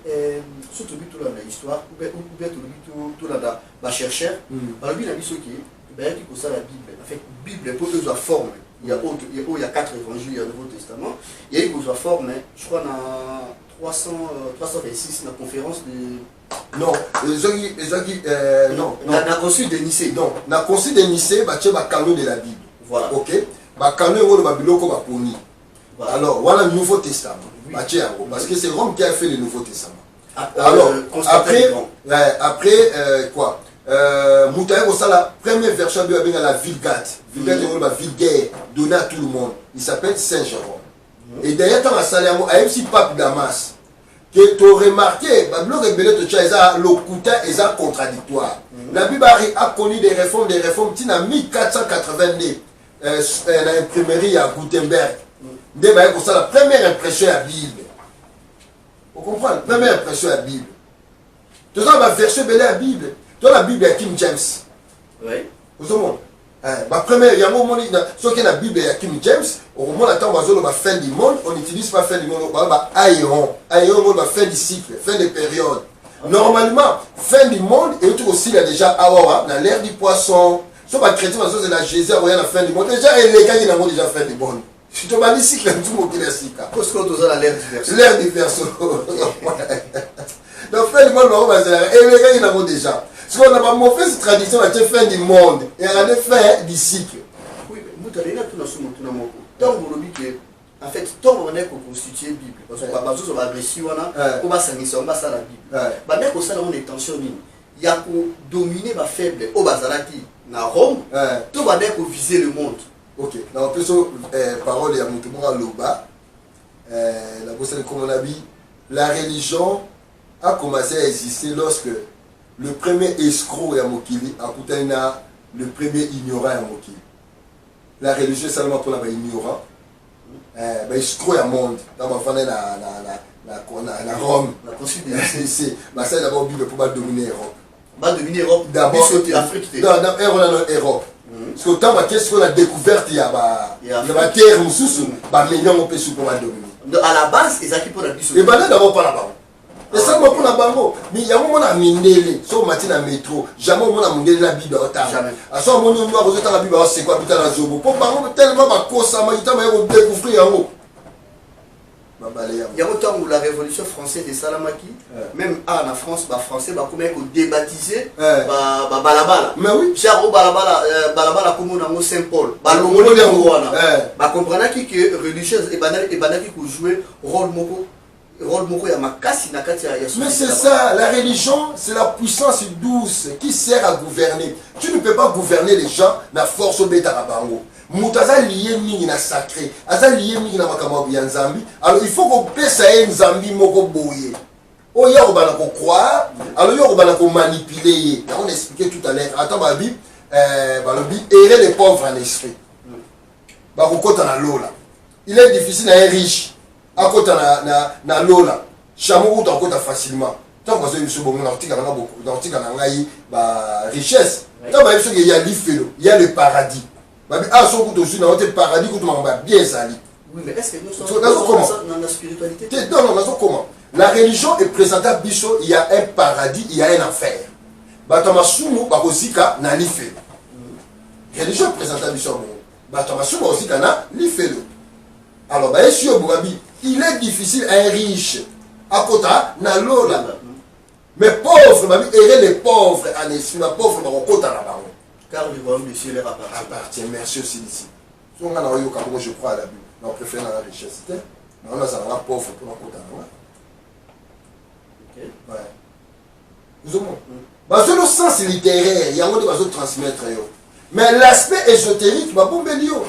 surtout, tout là, l'histoire, ou bien tout là, ma chercheur, par le bilan, il y a la Bible. En fait, la Bible, pour eux, forme. Il y a 4 évangiles, il y a le Nouveau Testament. Il y a une forme, je crois, dans 326, la conférence de.
Non,
non, la concile de Nicée.
Non, la concile de Nicée, c'est le canon de la Bible.
Voilà.
Ok. Le canon est le Bible comme voilà. Alors, voilà le Nouveau Testament. Oui. Parce que c'est Rome qui a fait le Nouveau Testament. Alors, après quoi Moutaï, la première version de la Vulgate. Vulgate est la Vulgaire donnée à tout le monde. Il s'appelle Saint Jérôme. Et d'ailleurs, dans la salle, il y a un pape Damas. Que tu as remarqué, le kuta est contradictoire. La Bible a connu des réformes, qui en 1482, l'imprimerie à Gutenberg. C'est la première impression à la Bible. Vous comprenez? La première impression à la Bible. Tu as la version de la Bible. Tu as la Bible à King James.
Oui.
Vous comprenez? Ma première, il y a un moment, ce qui est la Bible à King James, au moment où on a fin du monde, on n'utilise pas fin du monde, on a aéron. Aéron, on a fin du cycle, fin de période. Normalement, fin du monde, et aussi il y a déjà Awawa, dans l'ère du poisson. Si on va chrétien, c'est la Jésus, on a la fin du monde. Déjà, les gars, ils ont déjà fin du monde. Si tu m'as dit cycle, tout le monde est cycle.
Parce qu'on a l'ère du verso.
L'ère du verso. Donc, fin du monde, et les gars, ils ont déjà. Parce qu'on n'a pas mauvaise tradition à fin du monde et à la fin du cycle.
Oui, mais vous avez tout dans ce monde. Tant que vous dites en fait, tant que vous avez constitué la Bible, parce que vous avez agressé, vous avez s'agissé, vous avez la Bible. Vous avez une tension. Il y a pour dominer ma faible au Bazalaki, dans Rome, tout va être pour viser le monde.
Ok, dans plus parole de Moutoumora Loba, la personne comme on a dit, la religion a commencé à exister lorsque le premier escroc à Mokili a coûté le premier ignorant à Mokili. La religion seulement pour les ignorants. Escroc à monde. Dans ma famille, la Rome.
La considération.
C'est d'abord Bible pour dominer l'Europe.
Pas dominer l'Europe. D'abord l'Afrique.
Non, Europe. Parce que tant qu'est-ce qu'on a découvert, il y a la terre, millions de personnes pour dominer.
À la base, ils acquis pour la
biso. Et d'abord pas là-bas. Et ça, pour la bango, mais il y a un moment à Mindele, sur matin métro, jamais au moment à Mindele la Bible à table. À ce moment où nous avons la Bible, c'est quoi, putain, la Zobo. Pour bango, tellement ma cause, ça m'a dit, mais découvrir en haut.
Il y a autant où la révolution française de Salamaki, même en France, les Français, comment ils débaptisé Balabala.
Mais oui.
Charo Balabala, comme on a Saint-Paul. Balomolo de Rwanda. Comprenez que religieuse et banaki qui jouer rôle moko.
Mais c'est ça, la religion, c'est la puissance douce qui sert à gouverner. Tu ne peux pas gouverner les gens na force au bétarabango. Moutaza lié mingi na sacré, aza lié mingi na makamabo ya nzambi. Alors il faut qu'on pèse à nzambi moko boye. Oh ya obana ko croire, alors ya obana ko manipuler. On a expliqué tout à l'heure. Attends ma Bible, errer les pauvres en esprit. Ba ko kota na lola. Il est difficile à être riche. À côté na lola, chameau ou en côté facilement. Tant que vous avez l'article richesse. Tant que il y a l'ifelo, il y a le paradis. Ah, son coup dessus dans le paradis, vous m'avez bien sali.
Oui, mais est-ce que nous sommes dans la spiritualité?
Non, comment? La religion est présentée à Bichot, il y a un paradis, il y a un enfer. Batamasumu, Bakosika, na l'ifelo. La religion est présentée à Bichot, Batamasumu, Bakosika, na l'ifelo. Alors, si vous avez il est difficile à un riche à côté na lola mais pauvres ma errer les pauvres en esprit ma pauvre ma côté na bango
car le royaume des cieux leur
appartient merci aussi ici si on a na yo comme je crois à la Bible on préfère la richesse mais on a ça la pauvre pour la côté na ouais vous avez parce que le sens littéraire il y a un de transmettre yo mais l'aspect ésotérique va bomber yo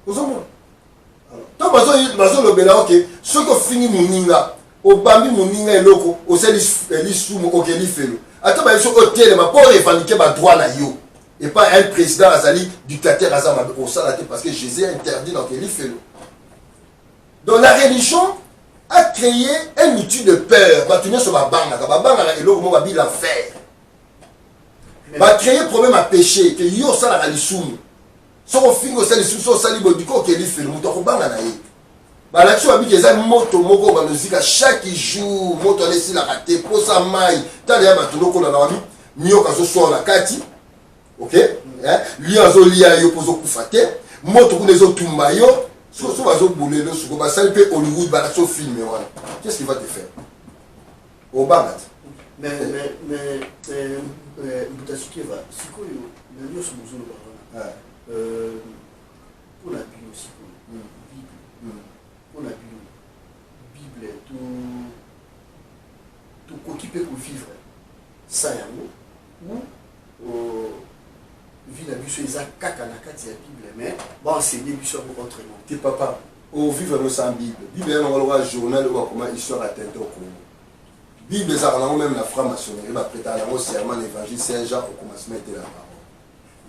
vous avez donc bazo lobela ok ce que fini moninga obambi moninga eloko oseli elisumu okeli felo ata ba biso hôtel ma pour revendiquer ba droit na yo et pas un président azali dictateur azama au salate parce que Jésus a interdit donc eli felo donc la religion a créé un outil de peur ba tenir sur ba banga eloko mo ba bi l'enfer ba créer problème à péché que yo sala la lisumu soko fingo sali suso sali bodiko ke li felo muto ko banga na ye bala tso abi keza moto moko ba nozika chaque jour moto alesi la raté posa mai tali ya batundo ko na wabi nyoka so so na kati OK lui azo lia yo pozo kufate moto ko nezo tumba yo so bazo bulelo suko ba sali pe Hollywood bala so filmer wana qu'est-ce qu'il va te faire au banga
mais Mbutasuki va sikoyo na nyoso muzulu ba pour la Bible aussi, pour la Bible, tout occupé pour vivre ça ou vivre la Bible c'est ça caca na kati ya Bible mais bon enseigner Bible pour autrement.
T'es papa au vivre sans Bible. Bible est un journal ou comment histoire atteinte au Congo. Bible ça on même la franc-maçonnerie va prêter à la serment l'évangile Saint Jean au commencement de la parole.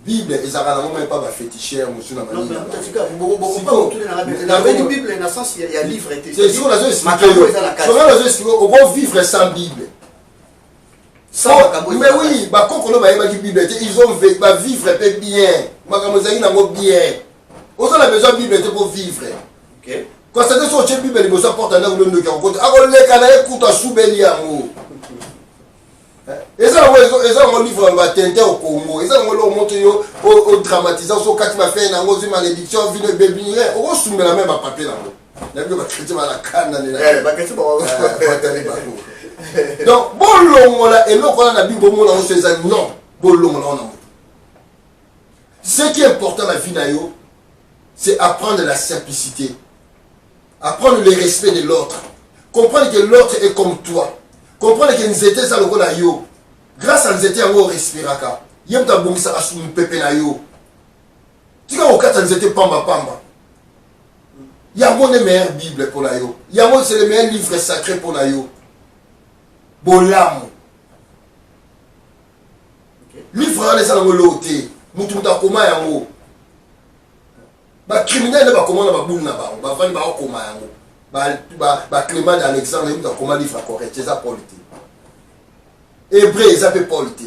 Bible ezaka même pas féticheur monsieur na mani.
La Bible dans sens il y a livre et
c'est sur la zone on va vivre sans Bible. Mais oui, ba kokolo ba yeba Bible ils ont va vivre bien. Makambo zaki na ngo bien. On a besoin de Bible pour vivre. OK. Quand ça sur la Bible il faut porter dans le monde qui rencontre. Akoleka na ekuta subeli yango. Et ça, on livre va tenter au Congo. Et ça, on montre au dramatisant. So quand tu vas faire une malédiction, vine bébé, on va soumettre la même à papier là. La Bible va traiter la canne. Donc, bon long là et l'autre on a Bible bon là on se dit non, bon long là on a. Ce qui est important dans la vie d'ailleurs, c'est apprendre la simplicité, apprendre le respect de l'autre, comprendre que l'autre est comme toi. Comprendre que nous étions ça le rôle yo. Grâce à nous étions en respiraka. Yem ta bongisa asum pepe na yo. Tika okata nous étions pamba. Yamo le meilleur Bible pour la yo. Yamo c'est le meilleur livre sacré pour la yo. Bolam. Livre là ça le loté. Mutu muta koma yango. Ba criminel ba koma na ba buna ba. Ba vani ba koma yango. Ba Clément d'Alexandre il doit comment livre correct c'est ça polité hébreu ils appellent polité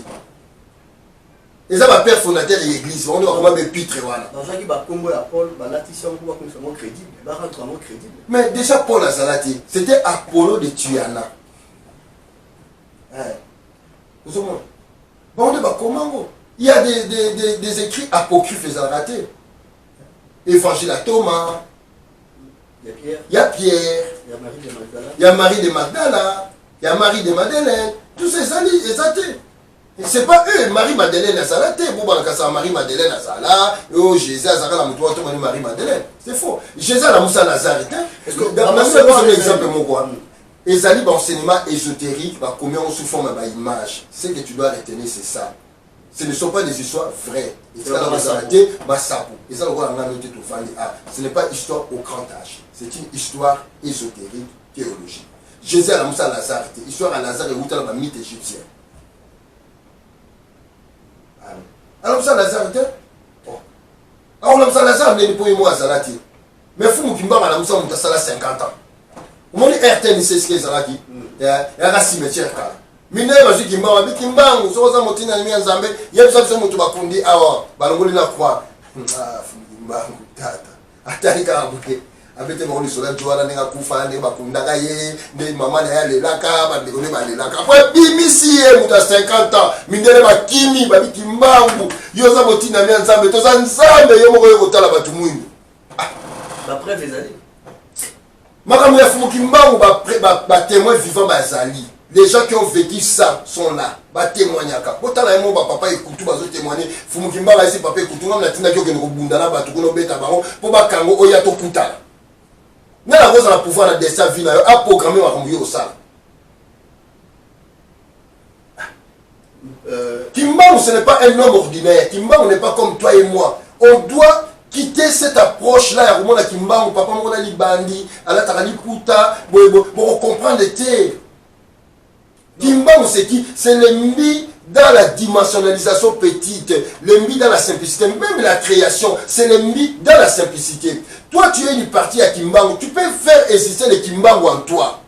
ils ont père fondateur de l'église on doit comment be pitre voilà
dans ça qui ba combo ya Paul ba latition pour comme ça crédible ba rentre en crédible
mais déjà Paul Azalati c'était Apollo de Tyana vous avez bon on doit comment il y a des écrits apocryphes ils ont raté évangile à Thomas. Il y a Pierre, il y a Marie de Magdala, il y a Marie de Madeleine, tous ces alliés, c'est pas eux, Marie-Madeleine a salaté, Marie-Madeleine a salé, oh Jésus a salé, Marie Madeleine, c'est faux. Jésus a la Moussa Nazareth, est-ce que dans un exemple, mon quoi, les alliés d'enseignement ésotérique, combien on sous forme d'image, ce que tu dois retenir, c'est ça. Ce ne sont pas des histoires vraies. Ce n'est pas histoire au grand âge. C'est une histoire ésotérique, théologique. Jésus a la Moussa Lazare, histoire à Lazare et Moussa la mythe égyptien. Alors Moussa Lazare, alors Moussa Lazare n'est pas moi à Zalati. Mais il faut que Moussa la Moussa Moussa 50 ans. Au moins, RTN, c'est ce qu'il y a. Il y a un cimetière. Mine bazi kimba bikimbangu so za motina ni nzambe yebisa se mutu bakundi awa balongoli na kwa kimbangu tata atalika abuke abete ba olisola joala nenga kufa ne bakunda ka ye ne mama na ya lelaka ba de ne ba lelaka po bimisi ye muta 50 ans mindele bakimi ba bikimbangu yo za motina ni nzambe to za nzambe yo moko yo kotala batu mwindu
La preuve est allée.
Makamou ya Fumu Kimbangu, témoins vivants bazali. Les gens qui ont vécu ça sont là. Ba témoignaka. Bota la mo ba papa ekutu bazo témoigner. Fumu Kimbangu esi papa ekutu ngam na tinda kyo ke ngobunda na batu kuno beta bango po ba kango oya to kutala. Na la cause na pouvoir na destin vie na yo a programmer makamou yo ça. Kimbangu ce n'est pas un homme ordinaire. Kimbangu n'est pas comme toi et moi. On doit quitter cette approche là. Il y a Kimbangu, papa mona libandi, ala takali puta, pour comprendre les terres. Kimbangu c'est qui? C'est l'ennemi dans la dimensionnalisation petite, l'ennemi dans la simplicité, même la création, c'est l'ennemi dans la simplicité. Toi tu es une partie à Kimbangu, tu peux faire exister le Kimbangu en toi.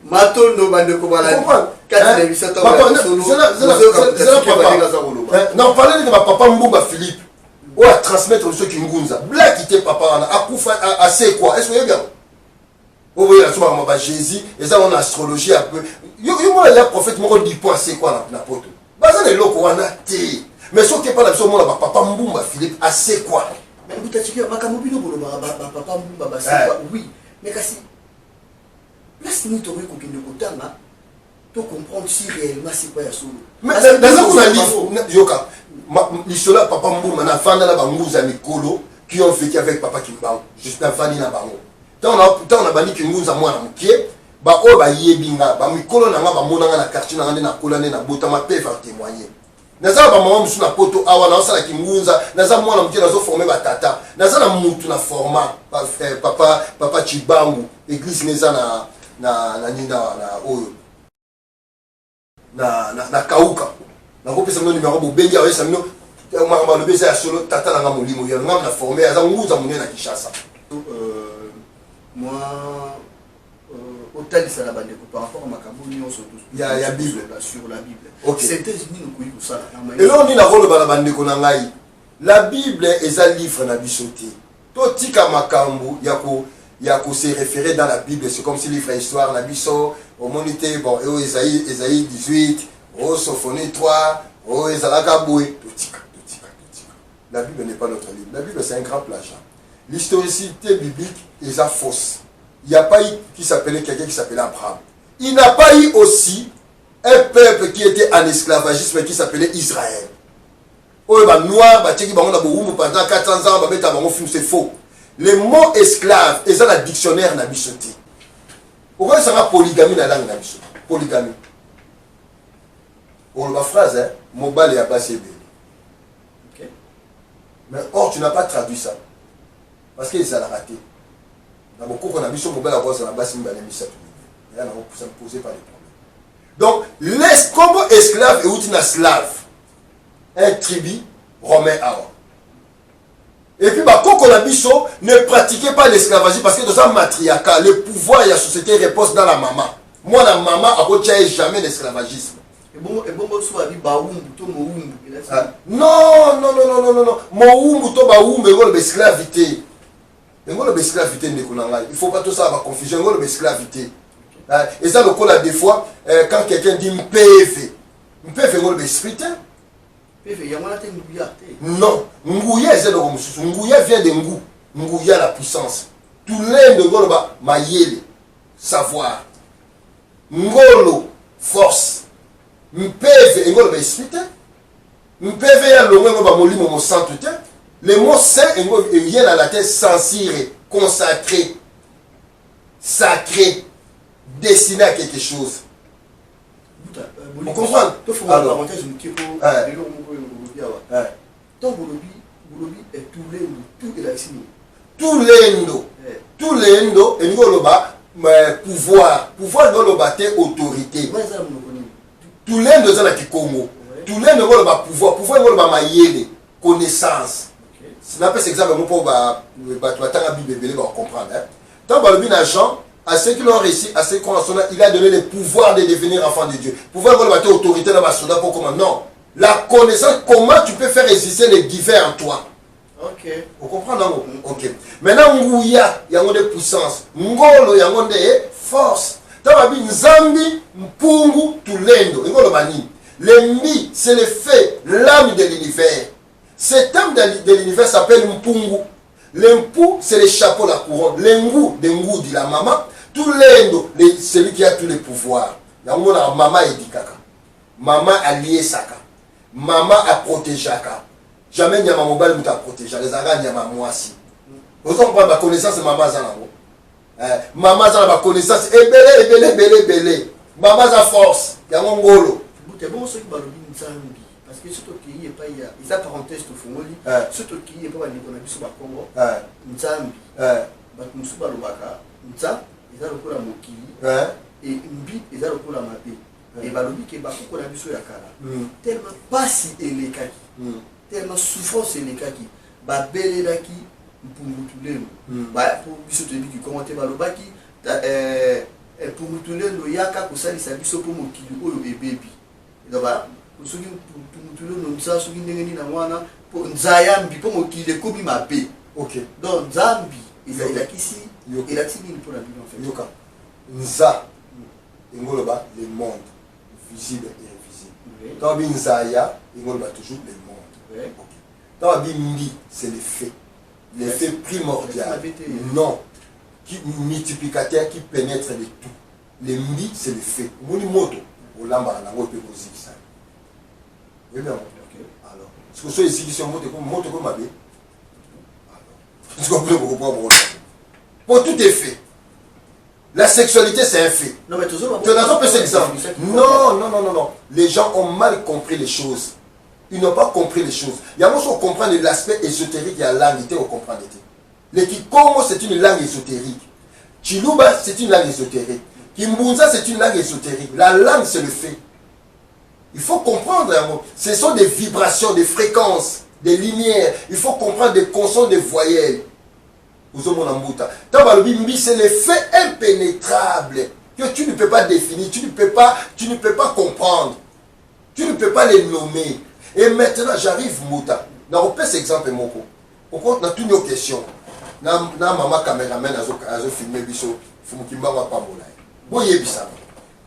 Matondo bande kobalani.
Non, parlez de ma papa Mbouba Philippe. Ou à transmettre ceux qui ngunza. Black quitté papa a koufa a c'est quoi? Est-ce que vous voyez bien? Vous voyez la somme à Jésus, et ça on a astrologie un peu. Yo le prophète m'a dit point c'est quoi la poto. Bazan est loko wana té. Mais ce qui est pas la somme à papa Mbouba Philippe a c'est quoi?
Mais vous t'as dit que makamobino bolo papa Mbouba c'est quoi? Oui. Mais kasi place ni to ko kende kotanga to comprendre si réellement c'est quoi ya solo.
Mais dans un livre yoka l'histoire papa Mbouba na fanda na banguza mikolo qui ont vécu avec papa Kimbangu juste na fandi na bango. Tant on a bani kingunza mwana mukie ba o ba yebinga ba mikolo na nga ba monanga na quartier na na kolane na botama pe faire témoigner. Naza ba maman musu na poto awa na osala kingunza naza mwana mukie nazo former ba tata naza na mutu na forma papa Chibangu église neza na nina na oyo na kauka na kopesa mno numéro bo bengi awesa mno makamba lobeza ya solo tata na nga molimo ya ngam na former aza nguza munene na Kinshasa.
Moi autant ça la bande par rapport à Makaboni on surtout
il y a Bible
sur la Bible.
OK.
C'est États-Unis nous koyi ça.
Et là on dit la rôle ba la bande ko na ngai. La Bible est un livre na bisoté. To tika makambu yako se référer dans la Bible, c'est comme si livre histoire na biso au monité bon et Ésaïe 18, au Sophonie 3, au Ezalaka boué. To tika. La Bible n'est pas notre livre. La Bible c'est un grand plagiat. L'historicité biblique est fausse. Il n'y a pas eu qui s'appelait quelqu'un qui s'appelait Abraham. Il n'a pas eu aussi un peuple qui était en esclavagisme qui s'appelait Israël. Oh, bah, noir, bah, pendant 400 ans, c'est faux. Le mot esclave est dans le dictionnaire Nabisoté. Pourquoi ça va polygamie dans la langue Nabisoté? Polygamie. Pour la phrase, hein, Mobile et Abbas Ebele. Mais or, tu n'as pas traduit ça. Parce qu'ils ont raté. Dans beaucoup qu'on a vu sur mobile à voir sur la base, il y a posé par les problèmes. Donc, comme esclave et outina slave, un tribu romain avant. Et puis, quand on a vu ça, ne pratiquez pas l'esclavagisme parce que dans un matriarcat, le pouvoir et la société repose dans la maman. Moi, la maman, a retiré jamais l'esclavagisme.
Non.
Moumbu to baoumbu ego le esclavité. Ego le esclavité ne konanga. Il faut pas tout ça avoir confusion ego le esclavité. Et ça le coup là des fois quand quelqu'un dit mpeve. Mpeve ego le esclavité. Non, Ngouya c'est le mususu. Ngouya vient de Ngou. Ngouya la puissance. Tout l'un de ego ba mayele savoir. Ngolo force. Mpeve ego le esclavité. Mpeve ya longo ba molimo mo sainteté. Le mot saint vient à la tête censuré, consacré, sacré, destiné à quelque chose. Vous comprenez? Alors, tout l'endo et nous pouvoir c'est autorité. Tout l'endo c'est la Kikongo. Tout l'endo c'est pouvoir c'est mayele, connaissance. C'est un peu cet exemple pour comprendre. Tant que Jean, à ceux qui l'ont réussi, à ceux qui ont il a donné le pouvoir de devenir enfant de Dieu. Pouvoir de autorité dans ma soldat pour comment? Non. La connaissance, comment tu peux faire exister les divers en toi.
Ok.
Vous comprenez? Non? Ok. Maintenant, Ngouya, il y a des puissances. Ngolo, il y a des forces. Tant que Nzambi, Mpungu, Tulendo. L'ennemi, c'est le fait, l'âme de l'univers. Cet âme de l'univers s'appelle Mpungu. L'impou, c'est le chapeau, la couronne. L'engou, l'engou dit la maman. Tout l'endo, celui qui a tous les pouvoirs. Maman est dit kaka. Maman a lié saka. Maman a protégé kaka. Jamais n'y a maman mobile qui a protégé. Les agas n'y a maman aussi. Vous comprenez ma connaissance de maman Zanango. Maman a ma connaissance. Belé. Maman a force. Il y a mon golo.
C'est bon ceux qui parlent de Nzambi. Parce que surtout qu'il n'y a pas, il y a parenthèse de Fongoli. Surtout qu'il n'y a pas de l'économie sur le Congo. Nzambi. Batmusu Balobaka. Nzambi. Ils ont recours à Mokili. Et Mbi, ils ont recours à Mabé. Et Balobi qui est bakou qu'on a vu sur la cara. Tellement pas si élevé. Tellement souffrance élevé. Babele daki. Pour pour biso te bi commenter balobaki pour mutulendo yaka kusali sabiso pour mokili oyo ebebi ndaba soki pour mutulendo nsa soki ndenge ni na mwana pour nzayambi pour mokili kobi mabe. OK, donc nzambi ezalakisi elakisi nini pour la Bible en fait
yoka nza ingoloba le monde visible et invisible. Quand bi nzaya ingoloba toujours le monde. OK, quand bi mbi c'est le fait. L'effet primordial, non, qui multiplicateur, qui pénètre le tout. Le mbi, c'est le fait. Mouni moto, au lamba, on a un peu aussi ça. Oui, bien. Alors, ce que soit ici, qui sont moto comme ma vie. Alors, tu comprends pourquoi pour tout est fait. La sexualité, c'est un fait.
Non, mais toujours.
Tu n'as pas cet exemple. Non. Les gens ont mal compris les choses. Ils n'ont pas compris les choses. Il y a aussi comprendre l'aspect ésotérique de la langue. On comprend. Le Kikongo, c'est une langue ésotérique. Chiluba, c'est une langue ésotérique. Kimbunza, c'est une langue ésotérique. La langue, c'est le fait. Il faut comprendre. Ce sont des vibrations, des fréquences, des lumières. Il faut comprendre des consonnes, des voyelles. C'est le fait impénétrable que tu ne peux pas définir, tu ne peux pas comprendre. Tu ne peux pas les nommer. Et maintenant, j'arrive, Mouta. Dans le exemple, Moko. Au compte, dans toutes nos questions. Na maman caméraman a filmé biso. Fumukimba wa pas moulay. Boye bisa.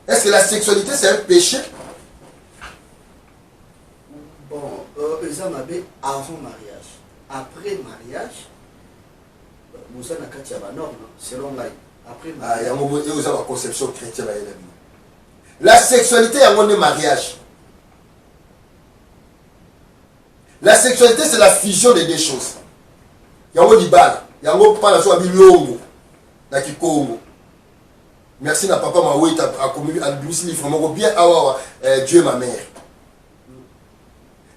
Est-ce que la sexualité c'est un péché?
Bon, ça m'a dit avant mariage. Après mariage, vous avez une norme, selon la. Après mariage.
Il y a une conception chrétienne. La sexualité est un mariage. La sexualité, c'est la fusion des deux choses. Il y a un libala, il y a un pas sur Bilongo, na Kikongo. Merci na papa Maoué a commis à vraiment bien Dieu ma mère.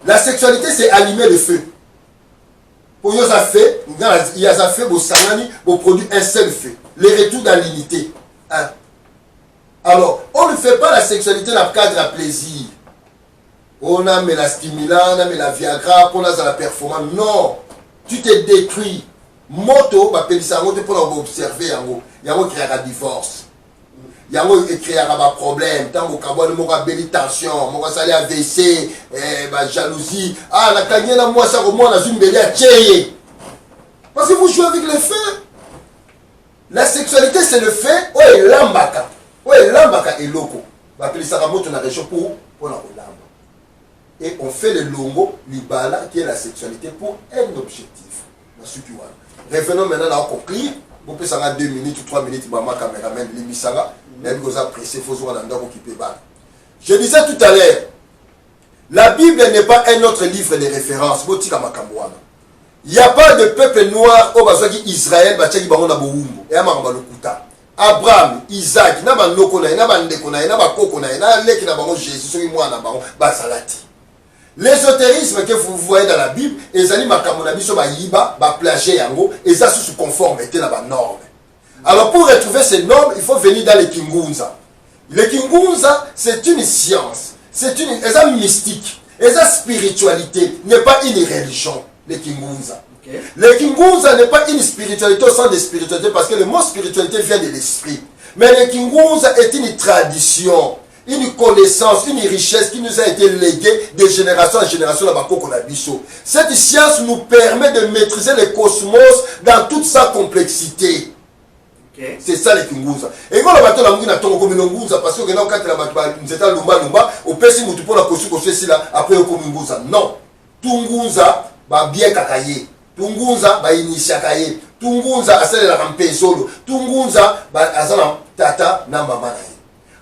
La sexualité, c'est allumer le feu. Pour nous, ça fait, il y a ça fait, pour produire un seul feu. Le retour dans l'unité. Hein? Alors, on ne fait pas la sexualité dans le cadre de plaisir. On a mis la stimulant, on a mis la Viagra, on a la performance. Non, tu te détruis. Moto, bah, ça pour observer, il y a un divorce. Il y a un problème. Tant que tu as tension, tu as AVC, jalousie. Ah, la cagné, moi, ça remonte dans une belle tchéye. Parce que vous jouez avec le feu. La sexualité, c'est le fait. Oui, l'ambaka. Oui, l'ambaka est loco. Bah, ça remonte dans la région pour la lamba. Et on fait le longo, l'ibala, qui est la sexualité, pour un objectif. Revenons maintenant à conclure. Vous pouvez s'en 2 minutes ou 3 minutes, maman caméraman, l'émissaire, même vous appréciez, il faut se rendre occupé. Je disais tout à l'heure, la Bible n'est pas un autre livre de référence. Il n'y a pas de peuple noir au Bazouaki Israël, Bachaki Barona Boumbo, et Amarabalukuta. Abraham, Isaac, Naban Nokona, Naban Dekona, Naban Kokona, Naban Lek, Naban Jésus, moi, Naban Basalati. L'ésotérisme que vous voyez dans la Bible, les animaux sur la Yiba, plagier yango, et ça sous conformité dans la norme. Alors pour retrouver ces normes, il faut venir dans les Kingunza. Le Kingunza, c'est une science, c'est une mystique, et sa spiritualité n'est pas une religion, le Kingunza. Okay. Le Kingunza n'est pas une spiritualité au sens de spiritualité, parce que le mot spiritualité vient de l'esprit. Mais le Kingunza est une tradition, une connaissance, une richesse qui nous a été léguée de génération en génération là-bas qu'on a biso. Cette science nous permet de maîtriser le cosmos dans toute sa complexité. Okay. C'est ça le Kingunza. Et quand on a bateau la mouille na tongo comme Kingunza parce que quand on a bateau nous étions lumba au pesi mutu pour la construire là après au Kingunza. Non. Tungunza ba bien kakaye. tungunza bainitiaka ye, tungunza asalelaka mpe solo, tungunza azala tata na mama na ye.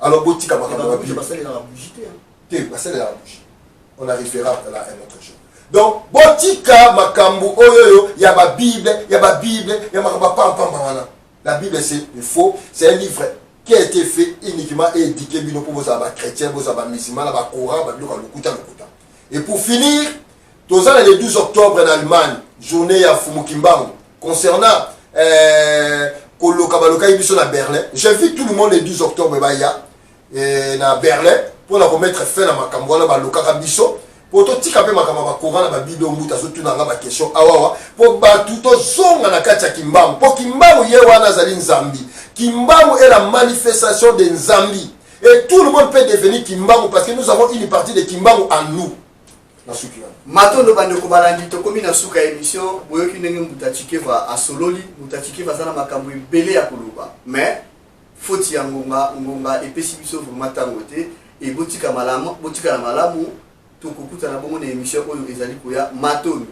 Alors botika makambo ya Bible basalelaka bougie. On arrivera là un autre jour. Donc botika makambo oyoyo ya ba Bible ya makambo pam. La Bible c'est faux, c'est un livre qui a été fait uniquement et éduqué pour vos chrétiens, vos musulmans, vos Coran, et pour finir, tous le 12 octobre en Allemagne, journée à Fumukimbangu, concernant Kolokabaloka Ibiso à Berlin, j'invite tout le monde le 12 octobre à Berlin pour la remettre fin à ma camboine, à Lokabiso. Pour tout petit peu ma camarade Coran na Bible on muta surtout na ngaba question awawa pour batu to zonga na kati ya Kimbangu pour Kimbangu ye wana zali Nzambi. Kimbangu est la manifestation de Nzambi et tout le monde peut devenir Kimbangu parce que nous avons une partie de Kimbangu en nous. Na sukiwa
matondo bandeko balandi to komi na suka émission boyoki ndenge Mutachikeva asololi Mutachikeva sana makambo ebele ya koloba mais foti ya ngonga epesi biso vraiment tango te et botika na malamu tukukuta na bongo na émission oyo ezali koya matondo.